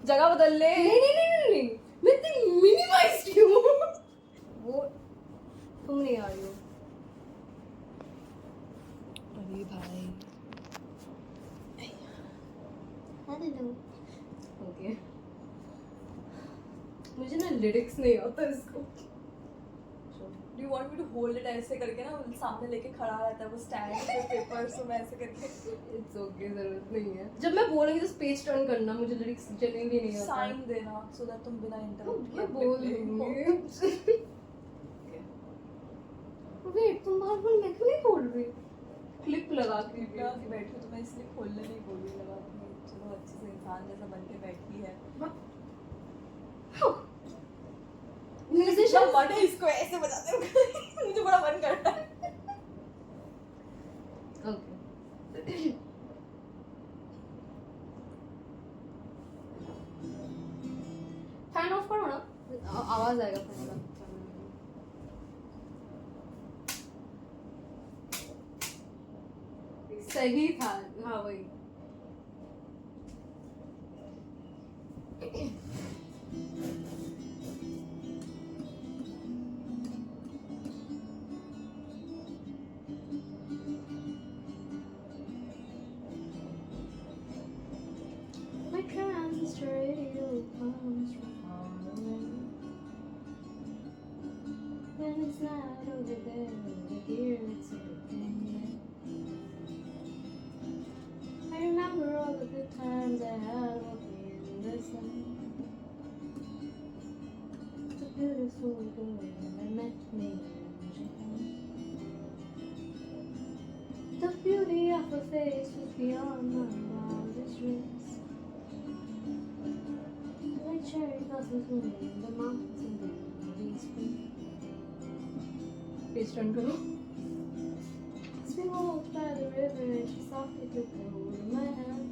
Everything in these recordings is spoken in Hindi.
जगह बदल ले। नहीं मैं इतनी मिनिमाइज्ड क्यों? वो तुम नहीं आ रही हो। अरे भाई हेलो। ओके मुझे ना लिरिक्स नहीं आता इसको। Do you want me to hold it ऐसे करके ना सामने लेके खड़ा रहता है वो स्टैंड पे पेपर सो मैं ऐसे करके इट्स ओके जरूरत नहीं है। जब मैं बोलूंगी तो पेज टर्न करना, मुझे लिरिक्स जेन्युइनली नहीं आता। साइन देना सो दैट तुम बिना इंटरप्ट मैं बोल दूंगी। वेट तुम बाहर बोल, मैं क्यों नहीं बोल रही? क्लिप लगा के लगा के बैठी तो मैं इसलिए खोलने नहीं बोल रही लगा के चलो अच्छे से इंसान जैसा बन के बैठी है म्यूजिशियन बट इसको ऐसे बजाते हो मुझे बड़ा मन करता है ओके फैन ऑफ करो ना, आवाज आएगा फैन का। सही था हाँ वही। My transistor radio comes from far away. When it's not over there, I hear it singing. I remember all the good times I had walking in the sun. The beautiful girl that met me in Japan. The beauty of her face was beyond my wildest dreams. Like cherry blossoms blooming in the mountains in the early spring. Please turn karo. As we walked by the river, she softly took hold of my hand.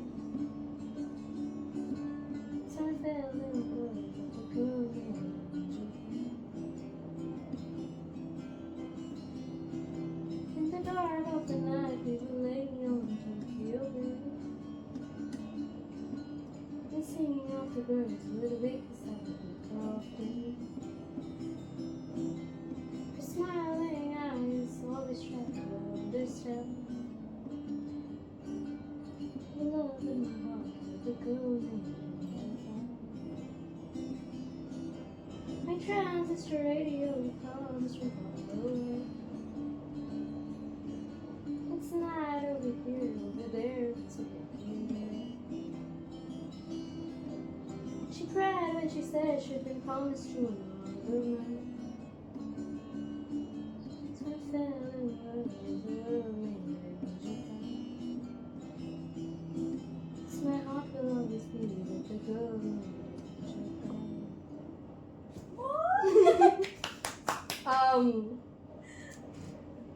So I fell in love with the girl named Japan. In the dark of the night, we were laying on Tokyo Bay and singing off the birds with a big sound of day. Her smiling eyes always tried to understand the love in my heart for the girl named Japan. My transistor radio comes from far away. It's not over here, over there, it's over here. She cried when she said she'd been promised to another man. So I fell in love with the girl named Japan. 'Cause my heart will always be with the girl named Japan.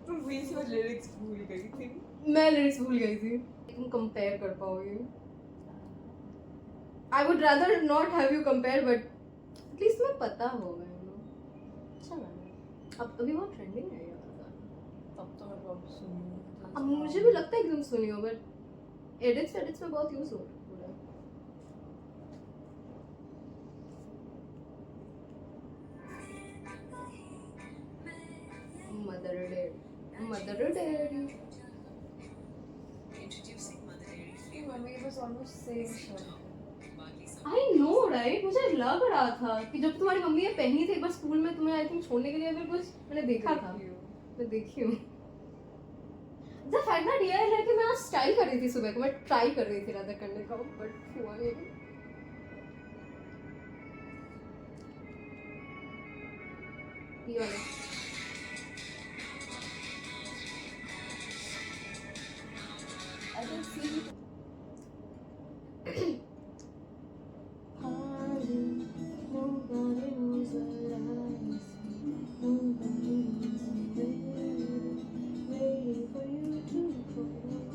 तुम बीच में लिरिक्स भूल गई थी मैं लिरिक्स भूल गई थी। तुम कंपेयर कर पाओगे? I would rather not have you compare, but at least मैं पता होगा अच्छा गाना। अब अभी बहुत ट्रेंडिंग है ये गाना। तब तो मैं बहुत सुनी अब मुझे भी लगता है कि तुम सुनी हो, बट एडिट्स में बहुत यूज हो रहा है पूरा। मदर डैडी मम्मी के पास almost same shirt I know right. मुझे लग रहा था कि जब तुम्हारी मम्मी ये पहनी थी एक बार स्कूल में, तुम्हें आई थिंक छोड़ने के लिए फिर कुछ मैंने देखा था। मैं देखी हूँ। द फैक्ट दैट ये है कि मैं आज स्टाइल कर रही थी सुबह को, मैं ट्राई कर रही थी राधा करने का, बट हुआ नहीं। ये वाला I can see nobody knows what I see. Nobody knows I'm waiting for you to fall.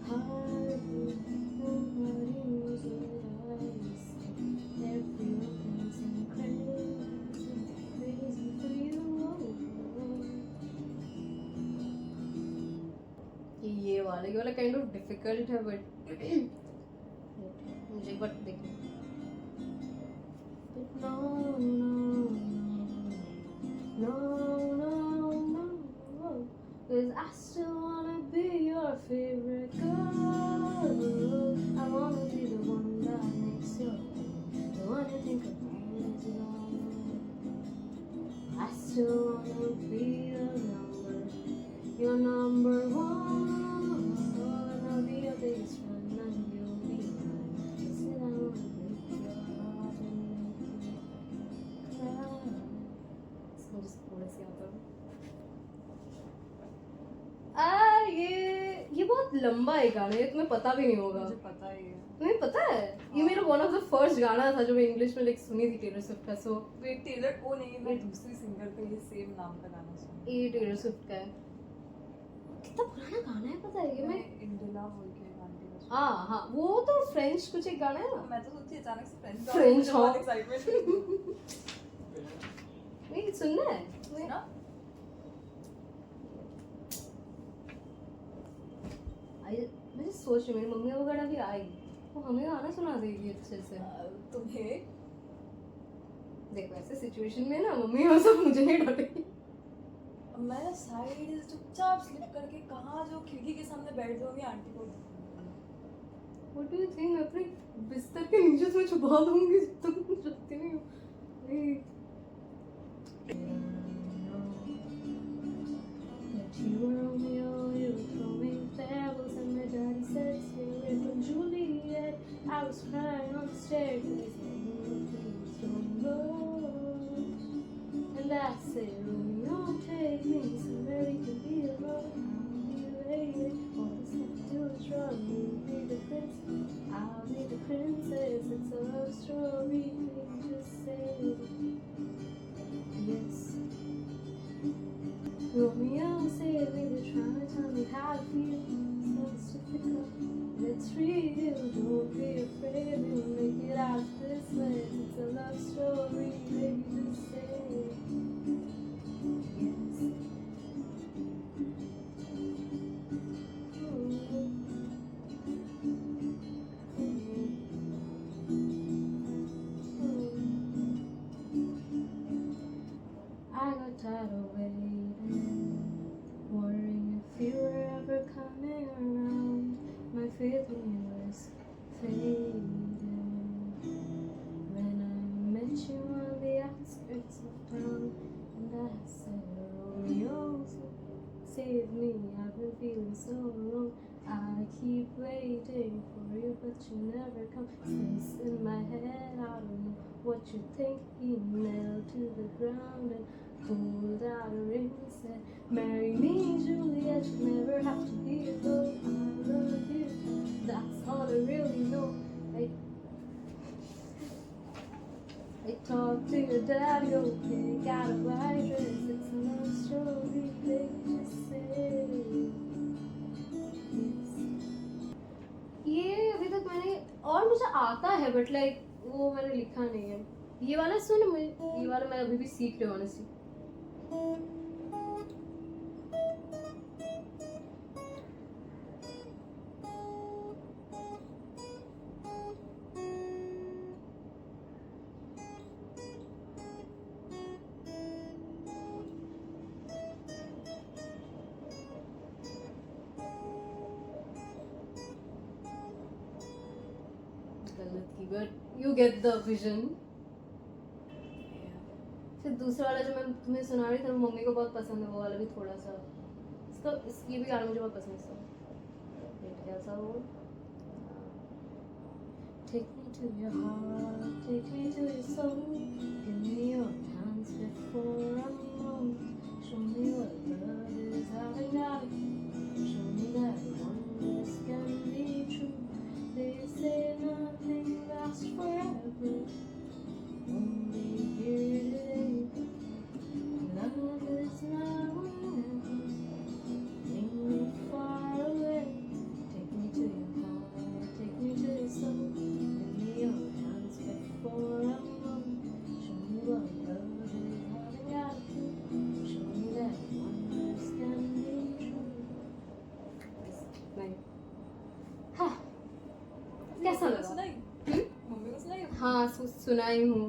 Heartbeat, nobody knows what I see. Everyone's crazy for you. ये वाला काइंड ऑफ डिफिकल्ट है, बट मुझे एक बार देखना। But no, no, no, no, no, no, 'cause I still wanna be your favorite girl. I wanna be the one that makes your day, the one you think about is long. I still wanna be your number one. And I'll be your biggest fan, and you'll be mine. Still I wanna break your heart and make you cry. इसको just थोड़ा सा आता हूँ। ये बहुत लंबा है गाना, ये तुम्हें पता भी नहीं होगा। मुझे पता ही है। तुम्हें पता है? ये मेरा वन ऑफ द फर्स्ट गाना था जो मैं इंग्लिश में लाइक सुनी थी टेलर स्विफ्ट का। सो वेट, टेलर वो नहीं, मैं दूसरी सिंगर का ये सेम नाम का गाना सुना। ये टेलर स्विफ्ट का है। कितना पुराना गाना है पता है ये? मैं इंडिला बोल के गाने का। हाँ हाँ, वो तो फ्रेंच कुछ एक गाना है ना। मैं तो सोची अचानक से फ्रेंच फ्रेंच बहुत हाँ। एक्साइटमेंट। नहीं सुनना है सुना? मुझे सोच रही मेरी मम्मी वगैरह भी आई, वो हमें गाना सुना देगी अच्छे से। तुम्हें देखो ऐसे सिचुएशन में ना मम्मी और सब मुझे नहीं डालेगी। मैं साइड चुपचाप स्लिप करके कहाँ जो खिड़की के सामने बैठ जाऊंगी आंटी को। What do you think? मैं अपने बिस्तर के नीचे तुम्हें छुपा दूंगी, तुम सकती नहीं हो। That you were Romeo, you were throwing pebbles, and my daddy said, "Stay away from Juliet." I was crying on the staircase, please don't go. And I said, "Romeo, take me somewhere we can be alone. I'll be waiting for the sun to strong. You'll be the prince, I'll be the princess. It's a love story, please just say yes." Romeo said they were trying to tell me how to feel. So it's difficult, it's real. Don't be afraid, we'll make it out this way. It's a love story, baby, just say yes. I got tired of waiting, worrying if you were ever coming around. My faith in you was fading. When I met you on the outskirts of town, and I said, "Romeo, save me, I've been feeling so alone. I keep waiting for you, but you never come." Space in my head, I don't know what you think. He nailed to the ground and pulled out a ring and said, "Marry me, Juliet, you never have to be alone. I love you, that's all I really know." I talked to your daddy, okay, got a white dress. It's a love story, baby, just say yes. ये अभी तक मैंने, और मुझे आता है बट लाइक वो मैंने लिखा नहीं है। ये वाला सुन, मुझे ये वाला मैं अभी भी सीख रही हूँ ऑनेस्टली। गलत की but you get the vision. फिर दूसरा वाला जो मैं तुम्हें सुना रही थी वो मम्मी को बहुत पसंद है, वो वाला भी थोड़ा सा इसका ये भी गाना मुझे बहुत पसंद है। वेट कैसा वो, Take me to your heart, take me to your soul, give me your hands before I'm alone. Show me what love is, having got it. Show me that wonders can be true. They say nothing lasts forever, only here today. Love is not whenever, bring me far away. Take me to your heart, take me to your soul, give me your hands before I'm alone. Show me what love is, having got it. Show me that wonders can be true. कैसा मम्मी को लगा? सुनाई? हम्म? मम्मी को सुनाई? हाँ सुनाई हूँ।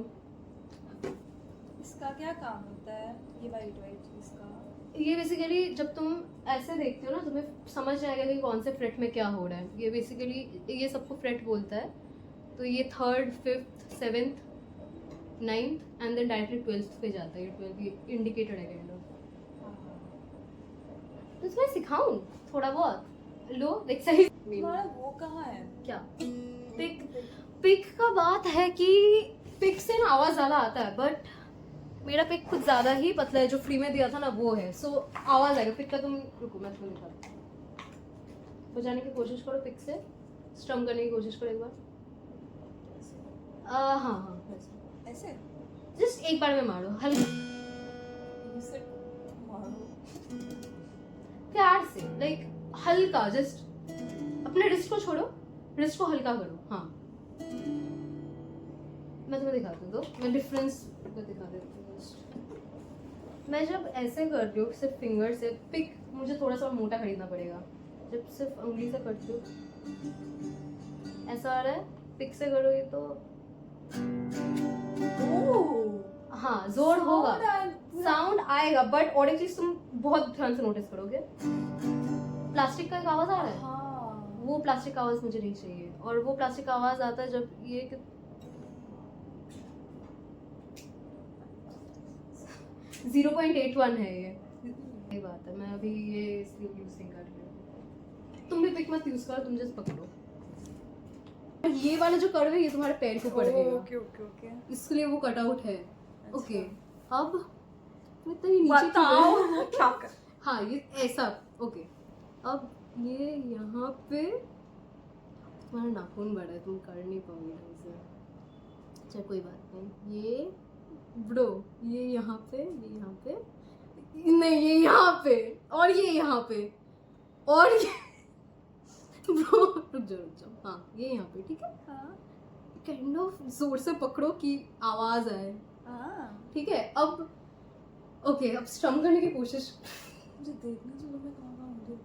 इसका क्या काम होता है, ये वाइट वाइट चीज का? ये बेसिकली जब तुम ऐसे देखते हो ना तुम्हें समझ जाएगा कि कौन से फ्रेट में क्या हो रहा है। ये बेसिकली ये सबको फ्रेट बोलता है। तो ये 3rd 5th 7th 9th and then directly 12th पे जाता है। ये 12th ये इंडिकेटर है काइंड ऑफ। तो इसमें सिखाऊं थोड़ा बहुत लो देख सही। तुम्हारा वो कहाँ है? क्या पिक? पिक का बात है कि पिक से ना आवाज ज्यादा आता है बट मेरा पिक कुछ ज्यादा ही पतला है। जो फ्री में दिया था ना वो है सो आवाज आएगा। पिक का तुम रुको मैं तुम्हें दिखाती हूँ। बजाने की कोशिश करो पिक से, स्ट्रम करने की कोशिश करो एक बार। हाँ हाँ वैसे ऐसे? जस्ट एक बार में मारो हल्का इसे मारो। प्यार से लाइक हल्का जस्ट अपने रिस्ट को छोड़ो, रिस्ट को हल्का करो। हाँ मैं तुम्हें दिखाती हूँ तो मैं डिफरेंस दिखा देती हूँ। मैं जब ऐसे करती हूँ सिर्फ फिंगर से पिक मुझे थोड़ा सा मोटा खरीदना पड़ेगा। जब सिर्फ उंगली से करती हूँ ऐसा आ रहा है। पिक से करोगे तो हाँ जोर होगा, साउंड आएगा बट और एक चीज तुम बहुत ध्यान से नोटिस करोगे प्लास्टिक का एक आवाज आ रहा है। हाँ। वो प्लास्टिक का आवाज मुझे नहीं चाहिए। और वो प्लास्टिक का आवाज आता है जब ये 0.81 है ये बात है। मैं अभी ये इसलिए यूज नहीं कर रही हूँ। तुम भी पिक मत यूज करो, तुम जस्ट पकड़ो। ये वाला जो कर्व है ये तुम्हारे पैर को पड़ेगा। Okay okay okay. इसलिए वो कट आउट है। अच्छा। ओके अब तुम इतना ही नीचे बताओ क्यों वो क्या कर? हाँ ये ऐसा। ओके अब ये यहाँ पे तुम्हारा नाखून बड़ा है, तुम कर नहीं पाओगे ढंग से। अच्छा कोई बात नहीं। ये ब्रो ये यहाँ पे, ये यहाँ पे नहीं, ये यहाँ पे और ये यहाँ पे और ये ब्रो रुक जाओ। हाँ ये यहाँ पे ठीक है। हाँ काइंड ऑफ जोर से पकड़ो कि आवाज आए। हाँ। ठीक है अब ओके अब स्ट्रम करने की कोशिश। मुझे देखना चाहिए मैं कहाँ हूँ।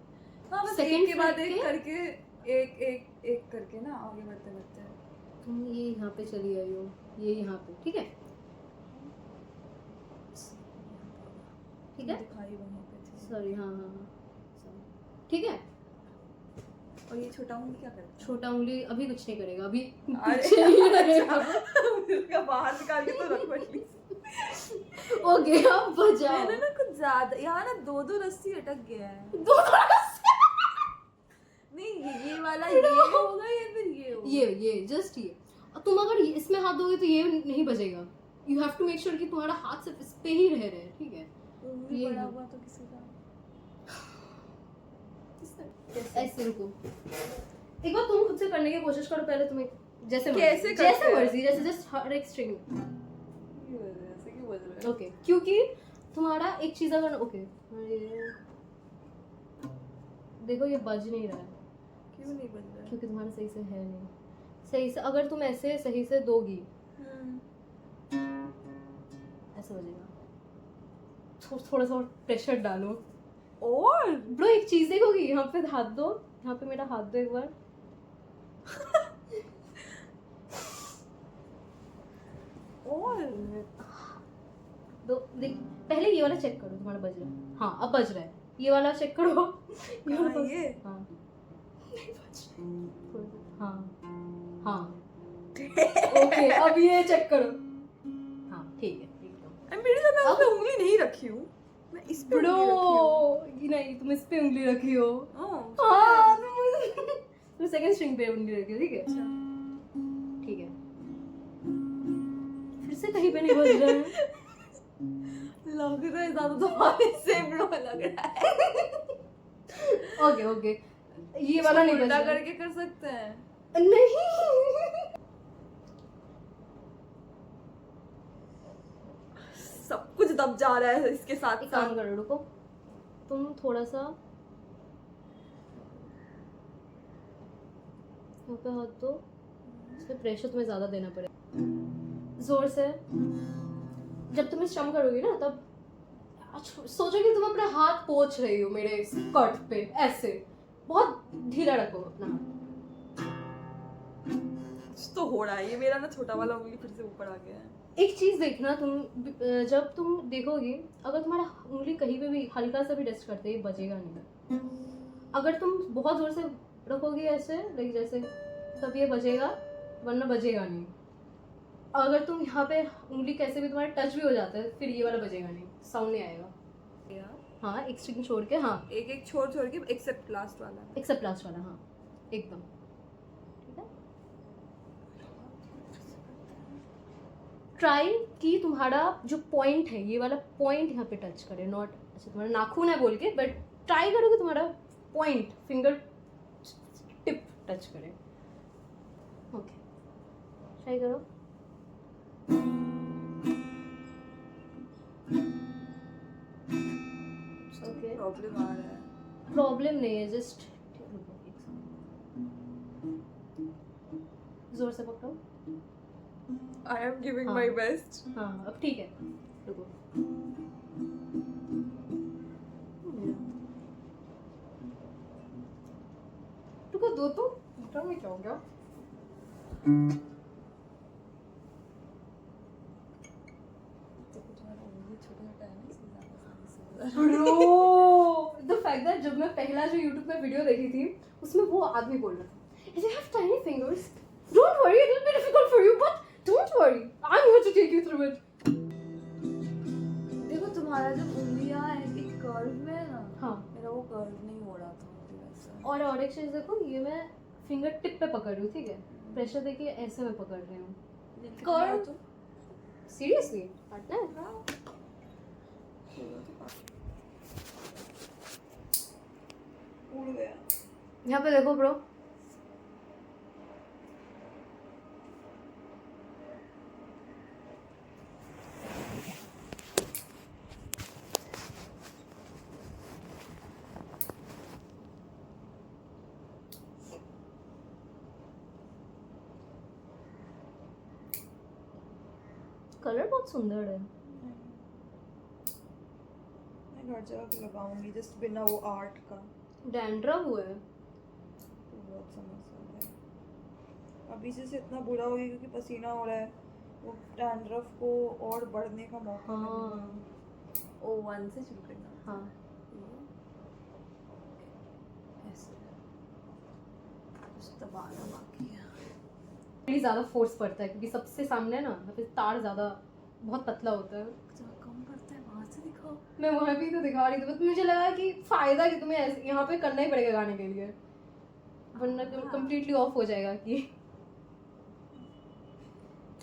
हाँ बस Second एक के बाद fret एक के? करके एक एक एक करके ना आगे बढ़ते बढ़ते। तुम ये यहाँ पे चली आई हो, ये यहाँ पे ठीक है। ठीक है दिखाई वहीं पे थी। सॉरी हाँ हाँ हाँ sorry। ठीक है और ये छोटा उंगली क्या करता है? छोटा उंगली अभी कुछ नहीं करेगा, अभी अरे, पीछे ही रहेगा। उसका बाहर निकाल के तो रख बटली। ओके अब बजाओ। मैंने ना कुछ ज्यादा यहाँ ना दो रस्सी अटक गया है। दो नहीं ये वाला ये होगा या फिर ये होगा? ये जस्ट ये। और तुम अगर इसमें हाथ दोगे तो ये नहीं बजेगा। You have to make sure कि तुम्हारा हाथ सिर्फ इस पे ही रह रहा है। ठीक है उंगली ये पड़ा है। हुआ तो किसी का ऐसे रुको एक बार तुम खुद से करने की कोशिश करो। पहले तुम्हें जैसे कैसे मर्जी, करते जैसे हैं? मर्जी जैसे जस्ट हर एक स्ट्रिंग। ऐसे क्यों बज रहा है? ओके क्योंकि तुम्हारा एक चीज अगर ओके देखो ये बज नहीं रहा है क्यों नहीं बज रहा है? क्योंकि तुम्हारा सही से है नहीं। सही से अगर तुम ऐसे सही से दोगी ऐसे बजेगा। थोड़ा सा प्रेशर डालो और ब्रो एक चीज देखोगी। यहाँ पे हाथ दो, यहाँ पे मेरा हाथ दो एक बार। और दो देख पहले ये वाला चेक करो तुम्हारा बज रहा है। हाँ अब बज रहा है। ये वाला चेक करो। ये वाला बज- ये? हाँ नहीं बज रहा। हाँ हाँ ओके अब ये चेक करो। हाँ ठीक है एकदम। मेरी तो मैं उस पे उंगली नहीं रखी हूँ, मैं इस पे ब्रो उंगली रखी हूँ। नहीं तुम इस पे उंगली रखी हो। हाँ, हाँ तुम सेकंड स्ट्रिंग पे उंगली रखी हो। ठीक है अच्छा। ठीक है फिर से कहीं पे नहीं बज रहा है। लग रहा है ज्यादा तुम्हारे से ब्रो लग रहा है। ओके ओके ये वाला नहीं बज उल्टा रहा है। करके कर सकते हैं। नहीं सब कुछ दब जा रहा है इसके साथ एक काम साथ। करो रुको तुम थोड़ा सा यहाँ पे हाथ दो। इस पे प्रेशर तुम्हें ज्यादा देना पड़ेगा जोर से। जब तुम स्ट्रम करोगी ना तब सोचो कि तुम अपना हाथ पोंछ रही हो मेरे स्कर्ट पे ऐसे। बहुत ढीला रखो अपना हाथ। कुछ तो हो रहा है, ये मेरा ना छोटा वाला उंगली फिर से ऊपर आ गया है। एक चीज देखना तुम, जब तुम देखोगे अगर तुम्हारा उंगली कहीं पे भी हल्का सा भी डस्ट करते ही बचेगा नहीं। अगर तुम बहुत जोर से रखोगे ऐसे लाइक जैसे, तब ये बचेगा, वरना बचेगा नहीं। अगर तुम यहाँ पे उंगली कैसे भी तुम्हारा टच भी हो जाता है, फिर ये वाला बचेगा नहीं, साउंड नहीं आएगा। हाँ एक स्ट्रिंग छोड़ के, हाँ एक छोड़ के एक्सेप्ट लास्ट वाला, एक्सेप्ट लास्ट वाला, हाँ एकदम ठीक है। ट्राई कि तुम्हारा जो पॉइंट है, ये वाला पॉइंट यहाँ पे टच करे, नॉट अच्छा तुम्हारा नाखून है बोल के, बट ट्राई करो कि तुम्हारा पॉइंट फिंगर टिप टच करे। ओके ट्राई करो। ओके प्रॉब्लम आ रहा है। प्रॉब्लम नहीं है, जस्ट जोर से पकड़ो। I am giving हाँ। my best. हाँ अब ठीक है, रुको। रुको दो तो मोटर में क्या हो गया? Bro, the fact that जब मैं पहला जो YouTube पे वीडियो देखी थी, उसमें वो आदमी बोल रहा था, if you have tiny fingers, don't worry, it will be difficult for you, but don't worry, I'm here to take you through it. देखो तुम्हारा जब उंगलियां एक कर्व में है ना, हाँ मेरा वो कर्व नहीं हो रहा था मुझे वैसा। और एक चीज देखो, ये मैं फिंगर टिप पे पकड़ रही हूँ, ठीक है, प्रेशर देखिए ऐसे मैं पकड़ रही हूँ। कर्व सीरियसली काटना है? उड़ गया। यहाँ पे देखो ब्रो, कलर बहुत सुंदर है। मैं घर जाकर के लगाऊंगी जस्ट बिना वो आर्ट का। डैंड्रफ हुआ है। बहुत समस्या है अभी से इतना बुरा हो गया क्योंकि पसीना हो रहा है, वो डैंड्रफ को और बढ़ने का मौका हाँ ओ वन से शुरू करना। हाँ ऐसे कुछ दबाना बाकी है। ज़्यादा फोर्स पड़ता है क्योंकि सबसे सामने ना यहाँ पे तार ज़्यादा बहुत पतला होता है। जहाँ कम पड़ता है वहाँ से दिखाओ। मैं वहाँ भी तो दिखा रही थी, बट मुझे लगा कि फायदा कि तुम्हें ऐसे यहाँ पे करना ही पड़ेगा गाने के लिए, वरना कम्प्लीटली ऑफ हो जाएगा कि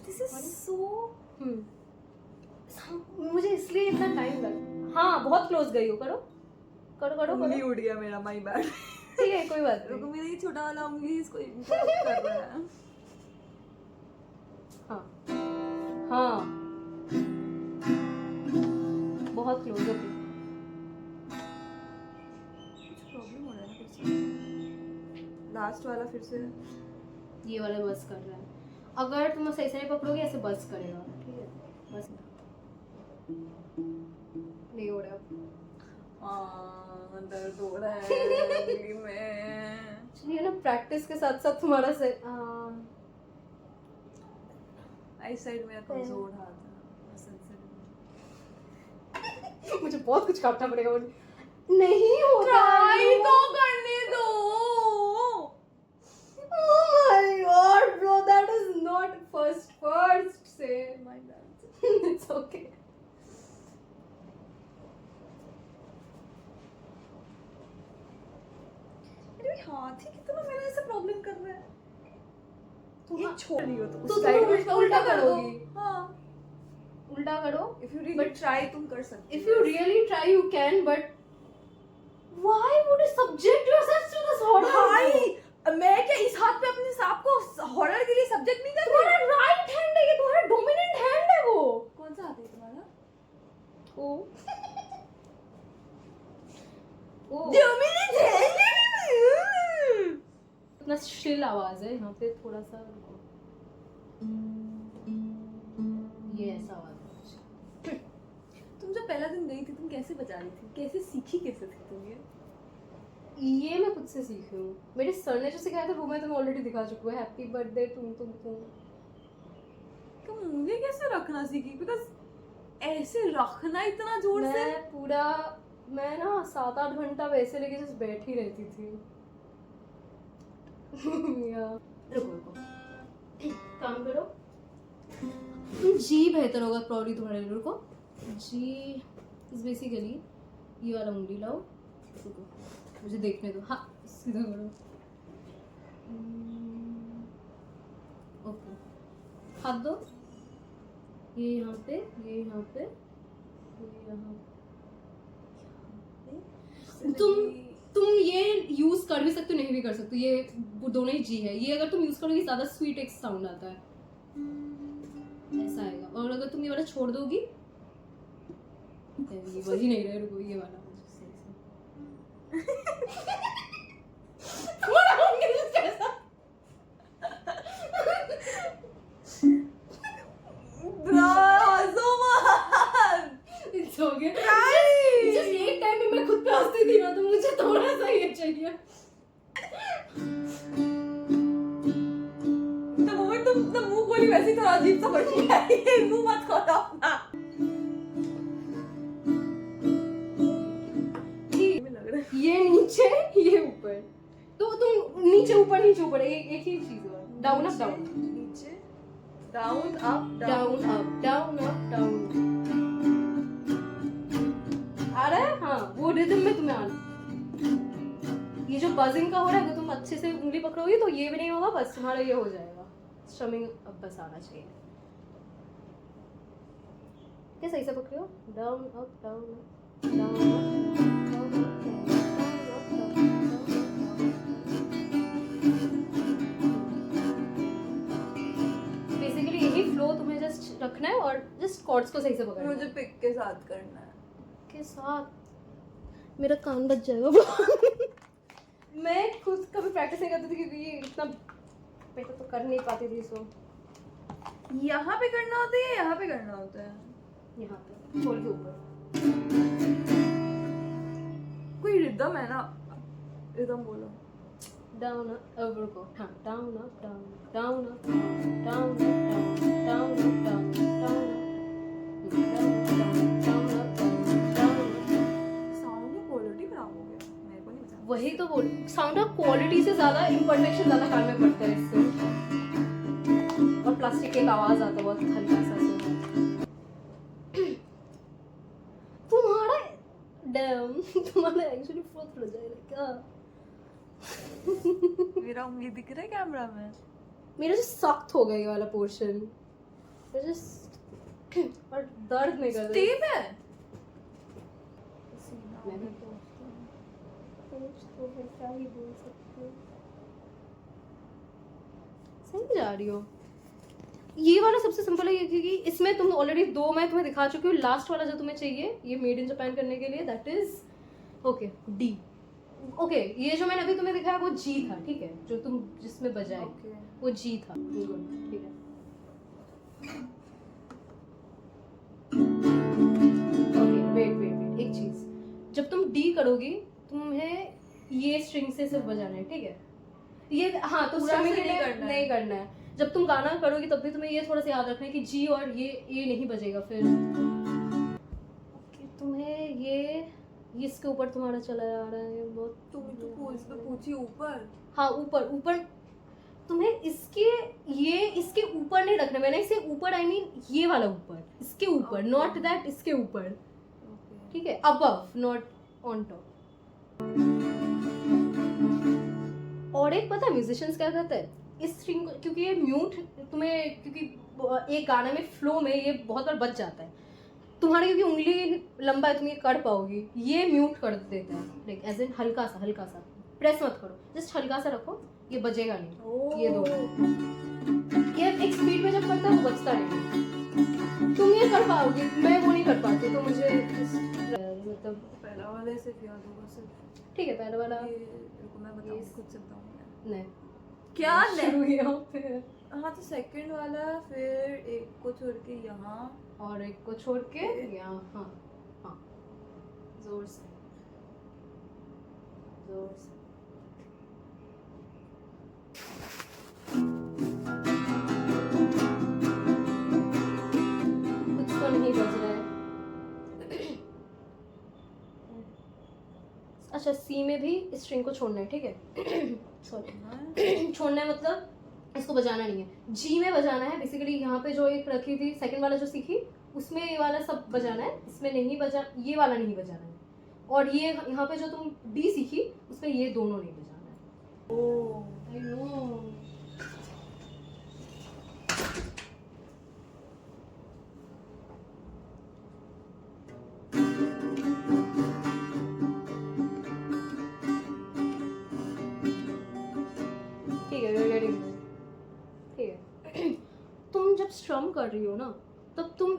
दिस इज सो। मुझे इसलिए इतना टाइम लगा। हाँ बहुत क्लोज गई हो, करो करो करो उंगली करो। उड़ गया मेरा, माय बैड। ठीक है कोई बात रुको, नहीं। मेरा ये छोटा वाला उंगली इसको इंटरप्ट कर रहा है। हाँ हाँ बहुत क्लोज हो गई। कुछ प्रॉब्लम हो रहा है फिर से। लास्ट वाला फिर से ये वाला बस कर रहा है, अगर तुम सही से नहीं पकड़ोगे ऐसे बस करेगा, ठीक है बस नहीं हो रहा। दर्द हो रहा है उंगली में। चलिए ना, प्रैक्टिस के साथ साथ तुम्हारा से आई साइड मेरा कमजोर हाथ है। मुझे बहुत कुछ काटना पड़ेगा, मुझे नहीं होता। ट्राई तो करने दो। Oh my god bro, that is not first say My bad. it's okay. अरे हाथ ही कितना मेरा ऐसे प्रॉब्लम कर रहा है। ये छोड़ रही हो तो तो उस तुम साइड में उल्टा करोगी। हाँ, उल्टा करो। if you really try तुम कर सकती If you really try you can, but why would you subject yourself to this horror? भाई मैं क्या इस हाथ पे अपने सांप को हॉरर के लिए सब्जेक्ट नहीं कर रही? तुम्हारा राइट हैंड है, ये तुम्हारा डोमिनेंट हैंड है वो। कौन सा हाथ है तुम्हारा? ओ ओ डोमिनेंट हैंड। इतना शिल आवाज है यहाँ पे, थोड़ा सा ये ऐसा आवाज है। तुम जब पहला दिन गई थी तुम कैसे बजा रही थी? कैसे सीखी कैसे थी तुम ये? ये मैं खुद से सीखी हूँ, मेरे सर ने जो सिखाया था वो मैं तुम्हें ऑलरेडी दिखा चुकी हूँ। हैप्पी बर्थडे तुम तो मुझे कैसे रखना सीखी? बिकॉज ऐसे रखना इतना जोर से, मैं ना 7-8 घंटा वैसे लेके जस्ट बैठी रहती थी। रुको काम करो, जी बेहतर होगा प्रॉब्ली तुम्हारे लिए। रुको, जी इज बेसिकली ये वाला उंगली लाओ, रुको मुझे देखने दो। हाँ सीधा करो, ओके हाथ दो, ये यहाँ पे, ये यहाँ पे, ये यहाँ पे। तुम ये यूज कर भी सकते हो, नहीं भी कर सकते, ये वो दोनों ही जी है। ये अगर तुम यूज करोगे ज्यादा स्वीट एक साउंड आता है, ऐसा आएगा। और अगर तुम ये वाला छोड़ दोगी, ये वही नहीं रहे, रुको ये वाला It's okay. Just एक टाइम में मैं खुद पे हंसती थी ना, तो मुझे थोड़ा सा ये चाहिए। The moment तुम मुंह खोली वैसे ही थोड़ा अजीब सा बन गया है। मुंह मत खोलो अपना। ये नीचे, ये ऊपर, तो तुम नीचे ऊपर एक ही चीज है। डाउन अप डाउन, नीचे down up down up down up down. आ रहा है? हाँ वो रिदम में तुम्हें आना। ये जो बजिंग का हो रहा है, अगर तुम अच्छे से उंगली पकड़ोगी तो ये भी नहीं होगा, बस तुम्हारा ये हो जाएगा। स्ट्रमिंग अब बस आना चाहिए। क्या सही से पकड़ो, down up down up down basically यही फ्लो तुम्हें जस्ट रखना है और जस्ट कॉर्ड्स को सही से पकड़ना है। मुझे पिक के साथ करना है। के साथ मेरा कान बच जाएगा। मैं खुद कभी प्रैक्टिस नहीं करती थी क्योंकि ये इतना बेटर तो कर नहीं पाती थी। सो यहाँ पे करना होता है या यहाँ पे करना होता है? यहाँ पे छोड़ के ऊपर कोई रिदम है ना? रिदम बोलो। डाउन अप रुको, हाँ down up down down up down up down up down sound की क्वालिटी खराब हो गया, मेरे को नहीं पता। वही तो बोल, साउंड ऑफ क्वालिटी से ज्यादा इम्परफेक्शन ज्यादा कान में पड़ता है इससे। और प्लास्टिक की एक आवाज आता है बहुत हल्का सा तुम्हारा डैम तुम्हारा एक्चुअली फ्लोट हो जाएगा क्या? मेरा उंगली दिख रहा है कैमरा में? मेरा जो सख्त हो गया ये वाला पोर्शन, और दर्द नहीं कर रहा टेप है। मैं भी तो है, क्या ही बोल सकते हैं। सही जा रही हो। ये वाला सबसे सिंपल है क्योंकि इसमें तुम ऑलरेडी दो मैं तुम्हें दिखा चुकी हूँ। लास्ट वाला जो तुम्हें चाहिए ये मेड इन जापान करने के लिए, that is okay D. Okay ये जो मैंने अभी तुम्हें दिखाया वो जी था, ठीक है, जो तुम जिसमें बजाए वो जी था, ठीक है। ओके वेट एक चीज, जब तुम डी करोगी तुम्हें ये स्ट्रिंग से सिर्फ बजाना है, ठीक है। ये हाँ तो स्ट्रमिंग के लिए नहीं करना है। जब तुम गाना करोगी तब भी तुम्हें ये थोड़ा सा याद रखना है कि जी और ये नहीं बजेगा फिर। ओके तुम्हें ये इसके ऊपर तुम्हारा चला जा रहा है बहुत। तुम तो पूछी ऊपर। हाँ ऊपर तुम्हें इसके ऊपर नहीं रखना। मैंने इसे ऊपर आई मीन ये वाला ऊपर, इसके ऊपर, नॉट दैट इसके ऊपर, ठीक है, अबव नॉट ऑन टॉप। और एक पता है म्यूजिशियंस क्या करते हैं, इस स्ट्रिंग क्योंकि ये म्यूट तुम्हें, क्योंकि एक गाने में फ्लो में ये बहुत बार बच जाता है तुम्हारे, क्योंकि उंगली लंबा है तुम ये कर पाओगी, ये म्यूट कर देता है। लाइक एज इन हल्का सा प्रेस मत करो, जस्ट हल्का सा रखो, ये बजेगा नहीं। ये दो ये एक स्पीड में जब करता है वो बचता नहीं। तुम ये कर पाओगे, मैं वो नहीं कर पाती, तो मुझे मतलब पहला वाला सिर्फ याद होगा सिर्फ, ठीक है। पहला वाला मैं बताऊं खुद से बताऊं नहीं क्या नहीं हाँ तो सेकंड वाला, फिर एक को छोड़ के यहाँ और एक को छोड़ के यहाँ। हाँ जोर से scissors. कुछ तो नहीं बज रहा है. अच्छा, सी में भी स्ट्रिंग को छोड़ना है, ठीक है. सॉरी, छोड़ना है मतलब इसको बजाना नहीं है. जी में बजाना है बेसिकली. यहाँ पे जो एक रखी थी सेकंड वाला जो सीखी उसमें ये वाला सब बजाना है, इसमें नहीं बजा, ये वाला नहीं बजाना है. और ये यहाँ पे जो तुम डी सीखी उसमें ये दोनों नहीं बजाना है. ओह, आई नो. ठीक है, रेडी. ठीक है. तुम जब स्ट्रम कर रही हो ना तब तुम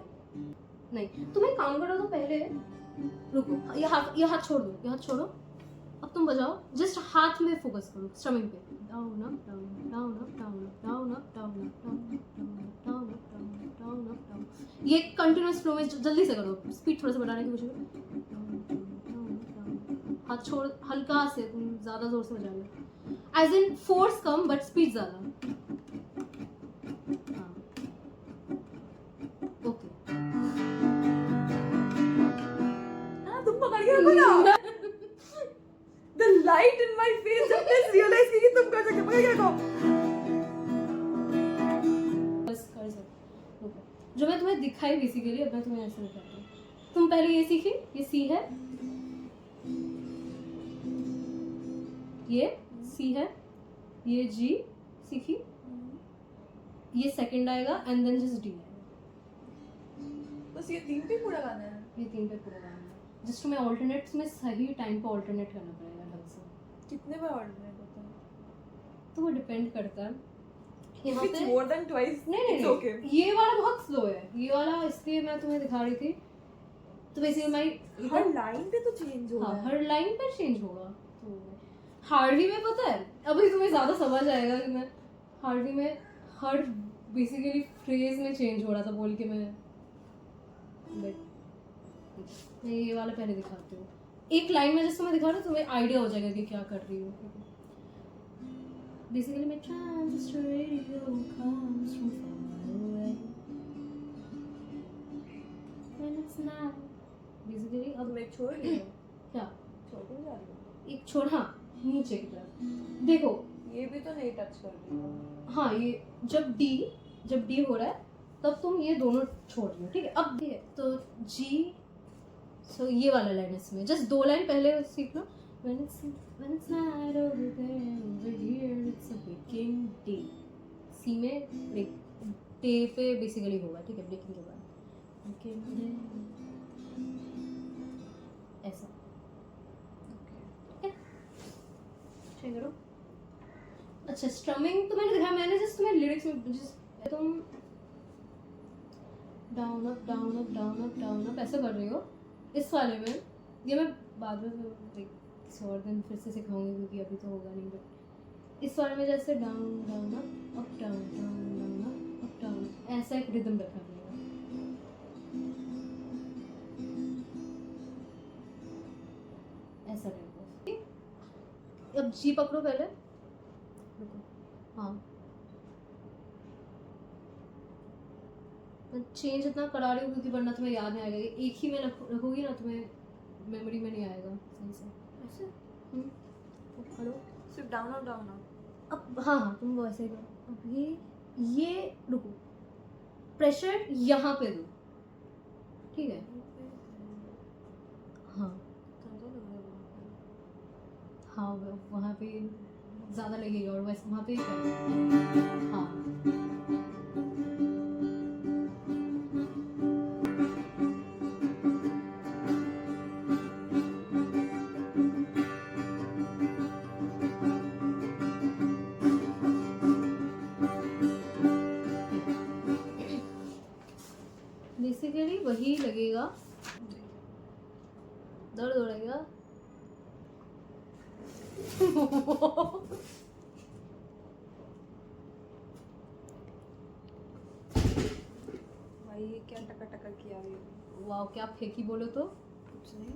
नहीं, तुम एक काम करो तो पहले रुको, ये हाथ छोड़ दो, ये हाथ छोड़ो. अब तुम बजाओ, जस्ट हाथ में फोकस करो स्ट्रमिंग पे. Down up down down up down up down up down up down up down up down up down. ये कंटिन्यूअस फ्लो में जल्दी से करो, स्पीड थोड़ा सा बढ़ाने की कोशिश करो. हाथ छोड़, हल्का से, तुम ज्यादा जोर से बजा रहे हो. एज इन फोर्स कम बट स्पीड ज्यादा. ओके. हाँ, तुम पकड़ के रखो ना. The light in my face जब मैं realize की कि तुम कर सकते हो. पकड़ के रखो. बस कर सकते. ओके. जो मैं तुम्हें दिखाई बेसिकली, अब मैं तुम्हें ऐसे दिखाती हूँ. तुम पहले ये सीखी, ये सी है, ये सी है, ये जी सीखी, ये सेकंड आएगा एंड देन जस्ट डी आएगा. बस ये तीन पे पूरा गाना है. ये तीन पे पूरा गाना है. जस्ट तुम्हें ऑल्टरनेट्स में सही टाइम पे ऑल्टरनेट करना पड़ेगा ढंग से. कितने बार ऑल्टरनेट होता है? तो वो डिपेंड करता है. यहाँ It's पे more than twice. नहीं It's नहीं okay. ये वाला बहुत स्लो है. ये वाला इसलिए मैं तुम्हें दिखा रही थी. तो बेसिकली मैं हर लाइन पे तो चेंज हो रहा हाँ, है. हर लाइन पर चेंज होगा. तो हार्वी में पता है, अभी तुम्हें ज्यादा समझ आएगा कि मैं हार्वी में हर बेसिकली फ्रेज में चेंज हो रहा था बोल के मैं ये वाला पहले दिखाती हूँ. एक लाइन में जैसे मैं दिखा रहा हूँ तुम्हें आइडिया हो जाएगा कि क्या कर रही हूँ. बेसिकली मैं transistor radio comes from far away when it's not. Basically अब तुम एक छोड़ रही हो. क्या छोड़ क्यों जा रही हो? एक छोड़, हाँ नीचे की तरफ देखो. ये भी तो नहीं टच कर रही हो. हाँ, ये जब डी हो रहा है तब तुम ये दोनों छोड़ रही हो, ठीक है. अब ये तो जी, सो ये वाला लाइन इसमें जस्ट दो लाइन पहले सीख लो. when it's not over there over here it's a breaking D. सी में ब्रेक डे पे बेसिकली होगा, ठीक है. ब्रेकिंग के बाद breaking day ऐसा. ट्राई करो. अच्छा, स्ट्रमिंग तो मैंने दिखाया, मैंने जस्ट तुम्हें लिरिक्स में जिस तुम down up down up down up down up ऐसे कर रही हो. इस वाले में ये मैं बाद में किसी और दिन फिर से सिखाऊंगी क्योंकि अभी तो होगा नहीं. बट इस वाले में जैसे down down up down down down up down ऐसा एक रिदम रखना पड़ेगा. ऐसा टाइप. अब जी पकड़ो पहले. हाँ, चेंज इतना करा रही हूँ क्योंकि वरना तुम्हें याद नहीं आएगा. एक ही में रखोगी ना तुम्हें मेमोरी में नहीं आएगा सही से. ऐसे करो सिर्फ डाउन और डाउन अब. हाँ हाँ, तुम वो ऐसे ही करो. अब ये रुको, प्रेशर यहाँ पे दो, ठीक है. हाँ हाँ, वहाँ पे ज़्यादा लगेगा और वैसे वहाँ पे हाँ. बेसिकली वही लगेगा. दर्द हो रहेगा. भाई ये क्या टका टका किया. वाह, क्या फेंकी बोलो तो. कुछ नहीं.